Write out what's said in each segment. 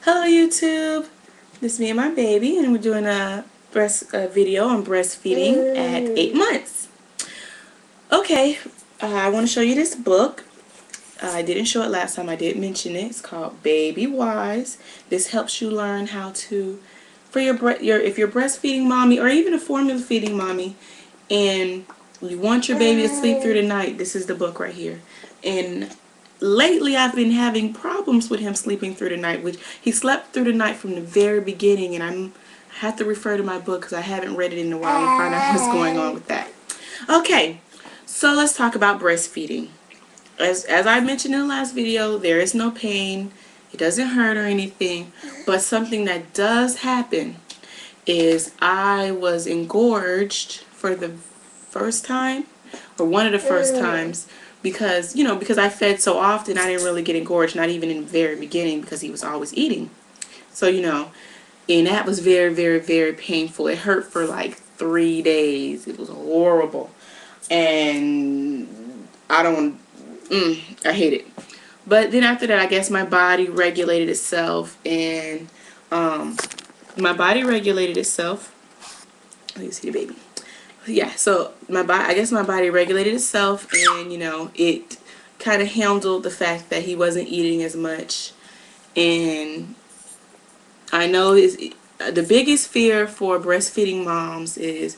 Hello YouTube, this is me and my baby, and we're doing a video on breastfeeding at 8 months. Okay, I want to show you this book. I didn't show it last time, I did mention it. It's called Baby Wise. This helps you learn how to, for if you're breastfeeding mommy or even a formula feeding mommy and you want your baby to sleep through the night, this is the book right here. And lately I've been having problems with him sleeping through the night, which he slept through the night from the very beginning, and I have to refer to my book because I haven't read it in a while to find out what's going on with that. Okay, so let's talk about breastfeeding. As I mentioned in the last video, there is no pain. It doesn't hurt or anything, but something that does happen is I was engorged for the first time, or one of the first times, because because I fed so often, I didn't really get engorged, not even in the very beginning, because he was always eating. So and that was very, very, very painful. It hurt for like 3 days. It was horrible, and I hate it. But then after that, I guess my body regulated itself, and my body regulated itself. Let me see the baby. Yeah, so I guess my body regulated itself, and it kind of handled the fact that he wasn't eating as much. And I know the biggest fear for breastfeeding moms is,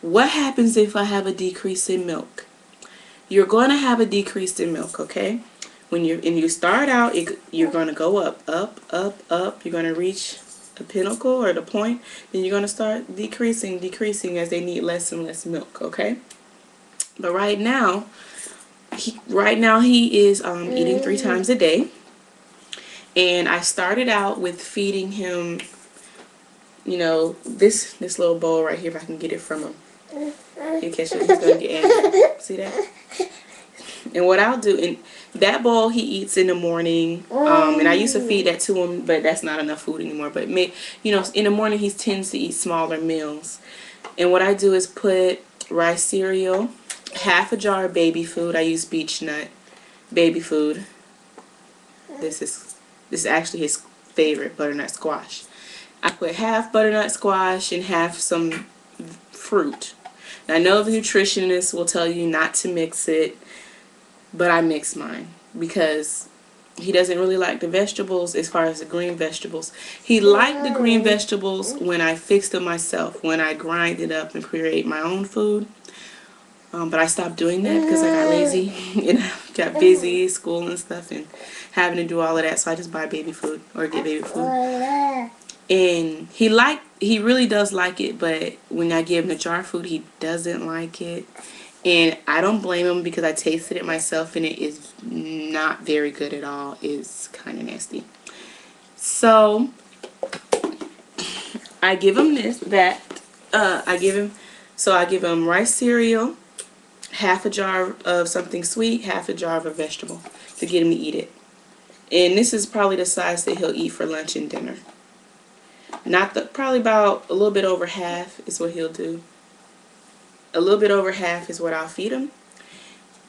what happens if I have a decrease in milk? You're going to have a decrease in milk, okay? When you start out, you're going to go up, up, up, up. You're going to reach the pinnacle or the point. Then you're going to start decreasing as they need less and less milk, okay? But right now he is eating 3 times a day. And I started out with feeding him, this little bowl right here, if I can get it from him. In case he's going to get angry. See that? And what I'll do, in that bowl he eats in the morning, and I used to feed that to him, but that's not enough food anymore. But in the morning he tends to eat smaller meals. And what I do is put rice cereal, half a jar of baby food. I use beech nut baby food. This is actually his favorite, butternut squash. I put half butternut squash and half some fruit. Now, I know the nutritionist will tell you not to mix it, but I mix mine because he doesn't really like the vegetables. As far as the green vegetables, he liked the green vegetables when I fixed them myself, when I grind it up and create my own food. But I stopped doing that because I got lazy and I got busy, school and stuff, and having to do all of that. So I just buy baby food or get baby food. And he really does like it, but when I give him the jar food, he doesn't like it. And I don't blame him because I tasted it myself and it is not very good at all. It's kind of nasty. So I give him I give him rice cereal, half a jar of something sweet, half a jar of a vegetable to get him to eat it. And this is probably the size that he'll eat for lunch and dinner. Probably about a little bit over half is what he'll do. A little bit over half is what I'll feed him.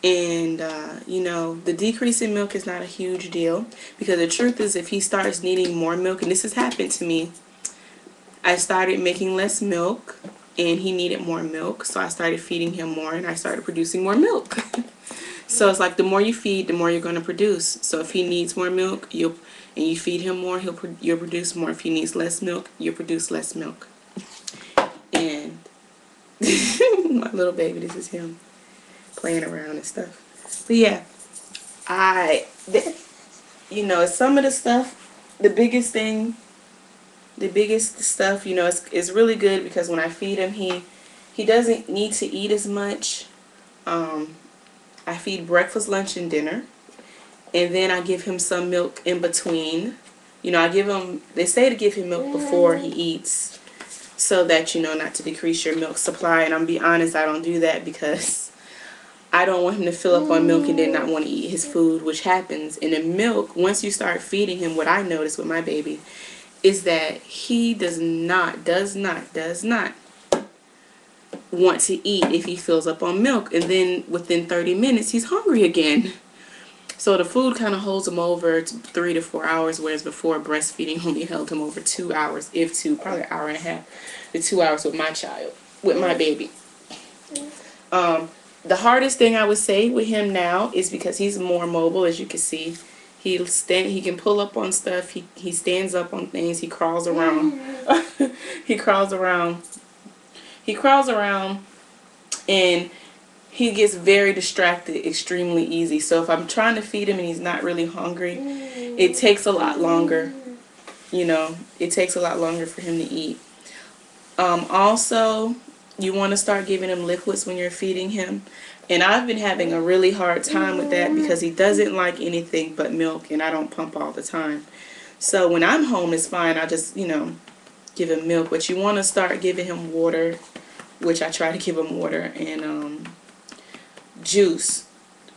And the decrease in milk is not a huge deal, because the truth is, if he starts needing more milk, and this has happened to me, I started making less milk and he needed more milk, so I started feeding him more and I started producing more milk. So it's like the more you feed, the more you're going to produce. So if he needs more milk, and you feed him more, you'll produce more. If he needs less milk, you'll produce less milk. And my little baby, this is him playing around and stuff. But yeah, some of the stuff, the biggest stuff, is really good, because when I feed him, he doesn't need to eat as much. I feed breakfast, lunch, and dinner, and then I give him some milk in between. They say to give him milk before he eats, so that not to decrease your milk supply. And I'm be honest, I don't do that because I don't want him to fill up on milk and then not want to eat his food, which happens. And the milk, once you start feeding him, what I notice with my baby is that he does not want to eat if he fills up on milk, and then within 30 minutes he's hungry again. So the food kind of holds him over 3 to 4 hours, whereas before breastfeeding only held him over 2 hours, if two, probably an hour and a half to 2 hours with my child, with my baby. The hardest thing I would say with him now is because he's more mobile, as you can see. He can pull up on stuff. He stands up on things. He crawls around. he crawls around. He crawls around, and he gets very distracted extremely easy. So if I'm trying to feed him and he's not really hungry, it takes a lot longer. You know, it takes a lot longer for him to eat. Also, you want to start giving him liquids when you're feeding him. And I've been having a really hard time with that because he doesn't like anything but milk, and I don't pump all the time. So when I'm home, it's fine. I just, you know, give him milk. But you want to start giving him water, which I try to give him water, and juice.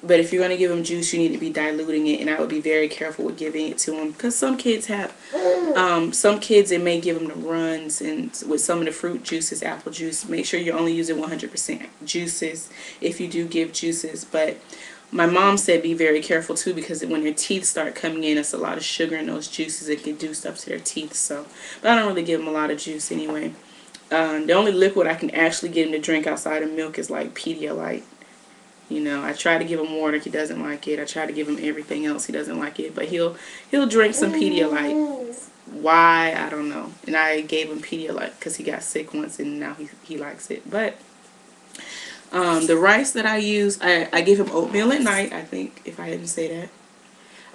But if you're going to give him juice, you need to be diluting it, and I would be very careful with giving it to him, because some kids it may give them the runs, and with some of the fruit juices, apple juice, make sure you're only using 100% juices if you do give juices. But my mom said be very careful too, because when their teeth start coming in, it's a lot of sugar in those juices. It can do stuff to their teeth. So, but I don't really give them a lot of juice anyway. The only liquid I can actually get him to drink outside of milk is like Pedialyte. You know, I try to give him water. He doesn't like it. I try to give him everything else. He doesn't like it. But he'll drink some Pedialyte. Why? I don't know. And I gave him Pedialyte because he got sick once, and now he likes it. But the rice that I use, I give him oatmeal at night. I think, if I didn't say that.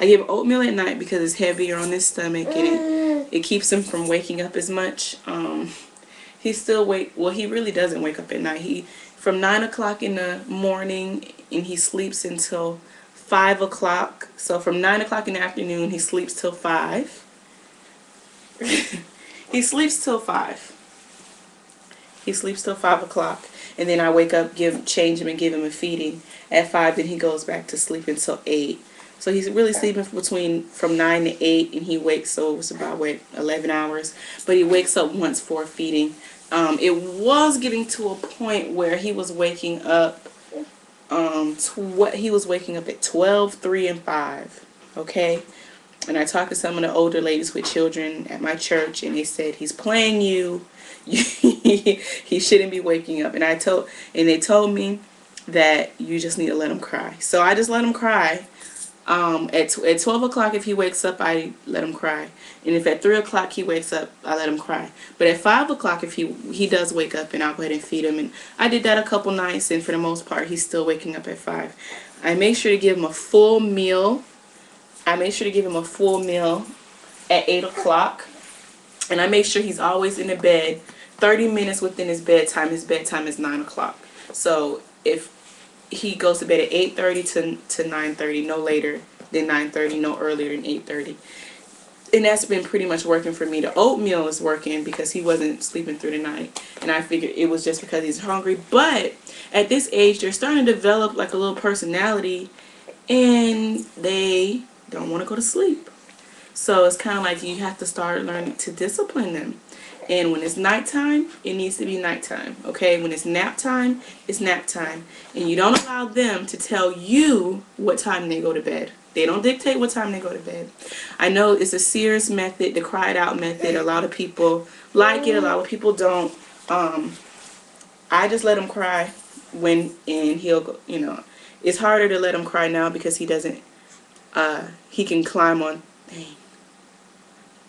I give him oatmeal at night because it's heavier on his stomach, and it keeps him from waking up as much. He really doesn't wake up at night. From 9 o'clock in the morning, and he sleeps until 5 o'clock. So from 9 o'clock in the afternoon, he sleeps till 5. He sleeps till 5. He sleeps till 5 o'clock. And then I wake up, change him, and give him a feeding. At 5, then he goes back to sleep until 8. So he's really sleeping from 9 to 8, and he wakes, so it's about, 11 hours. But he wakes up once for a feeding. It was getting to a point where he was waking up, he was waking up at 12, 3, and 5, okay? And I talked to some of the older ladies with children at my church, and they said, he's playing you. He shouldn't be waking up. And they told me that you just need to let him cry. So I just let him cry. At 12 o'clock, if he wakes up, I let him cry. And if at 3 o'clock he wakes up, I let him cry. But at 5 o'clock, if he does wake up, and I'll go ahead and feed him. And I did that a couple nights, and for the most part, he's still waking up at 5. I make sure to give him a full meal. I make sure to give him a full meal at 8 o'clock. And I make sure he's always in the bed 30 minutes within his bedtime. His bedtime is 9 o'clock. So if he goes to bed at 8:30 to 9:30, no later than 9:30, no earlier than 8:30. And that's been pretty much working for me. The oatmeal is working because he wasn't sleeping through the night. And I figured it was just because he's hungry. But at this age, they're starting to develop like a little personality, and they don't want to go to sleep. So it's kind of like you have to start learning to discipline them. And when it's nighttime, it needs to be nighttime, okay? When it's nap time, it's nap time. And you don't allow them to tell you what time they go to bed. They don't dictate what time they go to bed. I know it's a serious method, the cry it out method. A lot of people like it, a lot of people don't. I just let him cry and he'll go, you know. It's harder to let him cry now because he doesn't, he can climb on, dang.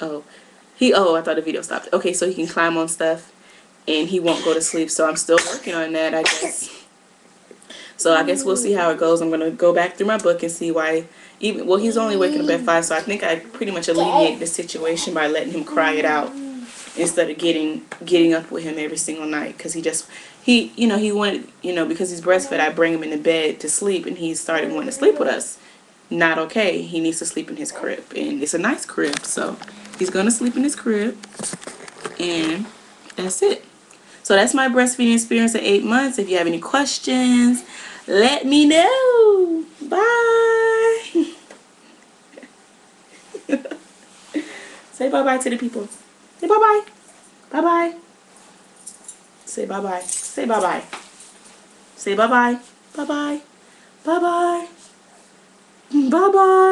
I thought the video stopped. Okay, so he can climb on stuff and he won't go to sleep. So I'm still working on that, I guess. So I guess we'll see how it goes. I'm going to go back through my book and see why, he's only waking up at 5, so I think I pretty much alleviate the situation by letting him cry it out instead of getting up with him every single night, because he wanted, because he's breastfed, I bring him into bed to sleep, and he started wanting to sleep with us. Not okay. He needs to sleep in his crib, and it's a nice crib, so he's going to sleep in his crib, and that's it. So that's my breastfeeding experience at 8 months. If you have any questions, let me know. Bye. Say bye-bye to the people. Say bye-bye. Bye-bye. Say bye-bye. Say bye-bye. Say bye-bye. Bye-bye. Bye-bye. Bye-bye.